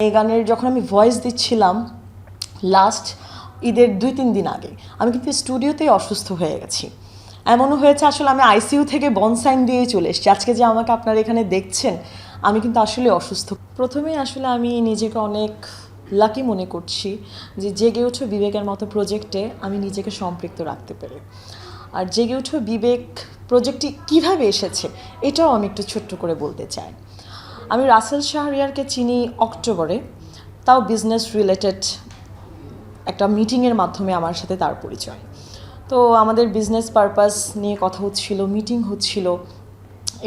এই গানের যখন আমি ভয়েস দিচ্ছিলাম লাস্ট ঈদের 2-3 দিন আগে আমি কিন্তু স্টুডিওতেই অসুস্থ হয়ে গেছি। এমনও হয়েছে আসলে আমি আইসিইউ থেকে বনসাইন দিয়ে চলে এসেছি। আজকে যে আমাকে আপনারা এখানে দেখছেন আমি কিন্তু আসলে অসুস্থ। প্রথমেই আসলে আমি নিজেকে অনেক লাকি মনে করছি যে জেগে ওঠো বিবেকের মতো প্রজেক্টে আমি নিজেকে সম্পৃক্ত রাখতে পেরে। আর জেগে ওঠো বিবেক প্রজেক্টটি কীভাবে এসেছে এটাও আমি একটু ছোট্ট করে বলতে চাই। আমি রাসেল শাহরিয়ারকে চিনি অক্টোবরে, তাও বিজনেস রিলেটেড একটা মিটিংয়ের মাধ্যমে আমার সাথে তার পরিচয়। তো আমাদের বিজনেস পারপাস নিয়ে কথা হচ্ছিল, মিটিং হচ্ছিল।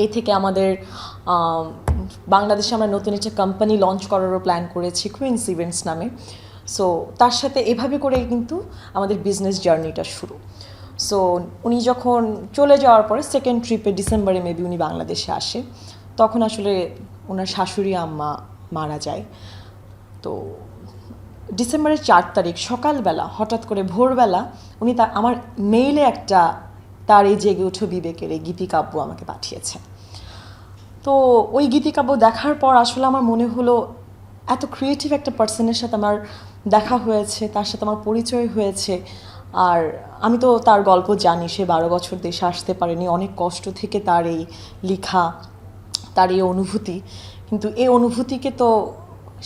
এই থেকে আমাদের বাংলাদেশে আমরা নতুন একটা কোম্পানি লঞ্চ করারও প্ল্যান করেছি কুইন্স ইভেন্টস নামে। সো তার সাথে এভাবে করে কিন্তু আমাদের বিজনেস জার্নিটা শুরু। সো উনি যখন চলে যাওয়ার পরে সেকেন্ড ট্রিপে ডিসেম্বরে মেবি উনি বাংলাদেশে আসে, তখন আসলে ওনার শাশুড়ি আম্মা মারা যায়। তো ডিসেম্বরের 4 তারিখ সকালবেলা হঠাৎ করে ভোরবেলা উনি আমার মেইলে একটা তার এই জেগে ওঠো বিবেকের এই গীতিকাব্য আমাকে পাঠিয়েছে। তো ওই গীতিকাব্য দেখার পর আসলে আমার মনে হলো এত ক্রিয়েটিভ একটা পার্সনের সাথে আমার দেখা হয়েছে, তার সাথে আমার পরিচয় হয়েছে। আর আমি তো তার গল্প জানি, সে 12 বছর দেশে আসতে পারেনি, অনেক কষ্ট থেকে তার এই লেখা, তার এই অনুভূতি। কিন্তু এই অনুভূতিকে তো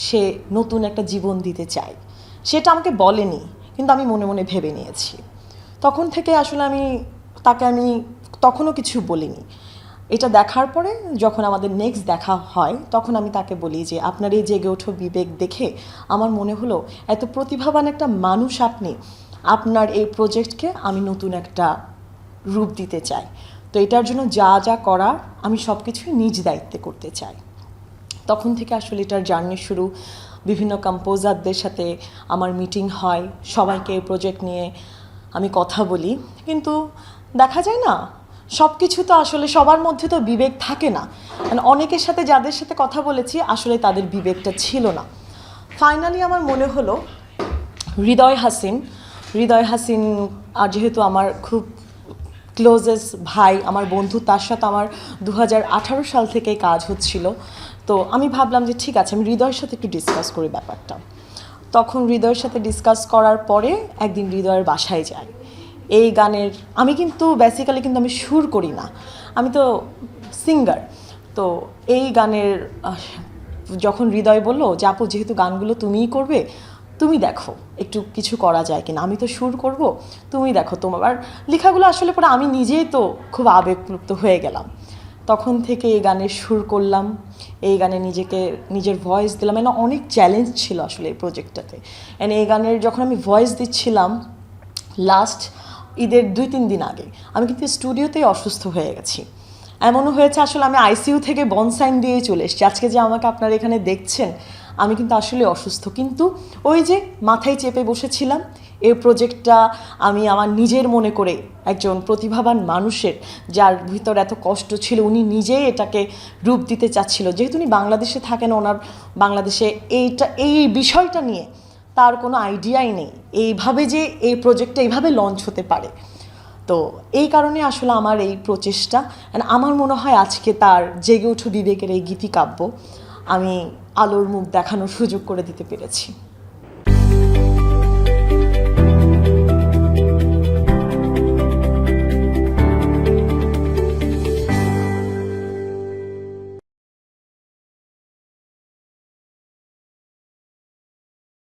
সে নতুন একটা জীবন দিতে চায়, সেটা আমাকে বলেনি, কিন্তু আমি মনে মনে ভেবে নিয়েছি। তখন থেকে আসলে তাকে আমি তখনও কিছু বলিনি। এটা দেখার পরে যখন আমাদের নেক্সট দেখা হয় তখন আমি তাকে বলি যে আপনার এই জেগে ওঠো বিবেক দেখে আমার মনে হলো এত প্রতিভাবান একটা মানুষ আপনি, আপনার এই প্রজেক্টকে আমি নতুন একটা রূপ দিতে চাই। তো এটার জন্য যা যা করার আমি সব কিছুই নিজ দায়িত্বে করতে চাই। তখন থেকে আসলে এটার জার্নি শুরু। বিভিন্ন কম্পোজারদের সাথে আমার মিটিং হয়, সবাইকে এই প্রজেক্ট নিয়ে আমি কথা বলি। কিন্তু দেখা যায় না, সব কিছু তো আসলে সবার মধ্যে তো বিবেক থাকে না। অনেকের সাথে যাদের সাথে কথা বলেছি আসলে তাদের বিবেকটা ছিল না। ফাইনালি আমার মনে হলো হৃদয় হাসিন আর যেহেতু আমার খুব ক্লোজেস্ট ভাই, আমার বন্ধু, তার সাথে আমার 2018 সাল থেকে কাজ হচ্ছিল। তো আমি ভাবলাম যে ঠিক আছে, আমি হৃদয়ের সাথে একটু ডিসকাস করি ব্যাপারটা। তখন হৃদয়ের সাথে ডিসকাস করার পরে একদিন হৃদয়ের বাসায় যাই। এই গানের আমি কিন্তু বেসিক্যালি কিন্তু আমি সুর করি না, আমি তো সিঙ্গার। তো এই গানের যখন হৃদয় বললো যে আপু যেহেতু গানগুলো তুমিই করবে, তুমি দেখো একটু কিছু করা যায় কিনা, আমি তো সুর করব, তুমি দেখো। তোমার লেখাগুলো আসলে পরে আমি নিজেই তো খুব আবেগপ্রুপ্ত হয়ে গেলাম। তখন থেকে এই গানের সুর করলাম, এই গানে নিজের ভয়েস দিলাম। অনেক চ্যালেঞ্জ ছিল আসলে এই প্রজেক্টটাতে। এই গানের যখন আমি ভয়েস দিচ্ছিলাম লাস্ট ঈদের 2-3 দিন আগে আমি কিন্তু স্টুডিওতেই অসুস্থ হয়ে গেছি। এমনও হয়েছে আসলে আমি আইসিইউ থেকে বনসাইন দিয়ে চলে এসেছি। আজকে যে আমাকে আপনারা এখানে দেখছেন আমি কিন্তু আসলে অসুস্থ, কিন্তু ওই যে মাথায় চেপে বসেছিলাম এই প্রজেক্টটা আমি আমার নিজের মনে করে একজন প্রতিভাবান মানুষের, যার ভিতর এত কষ্ট ছিল, উনি নিজেই এটাকে রূপ দিতে চাচ্ছিল। যেহেতু উনি বাংলাদেশে থাকেন, ওনার বাংলাদেশে এই বিষয়টা নিয়ে তার কোনো আইডিয়াই নেই এইভাবে যে এই প্রজেক্টটা এইভাবে লঞ্চ হতে পারে। তো এই কারণে আসলে আমার এই প্রচেষ্টা, আমার মনে হয় আজকে তার জেগে ওঠো বিবেকের এই গীতিকাব্য আমি আলোর মুখ দেখানোর সুযোগ করে দিতে পেরেছি।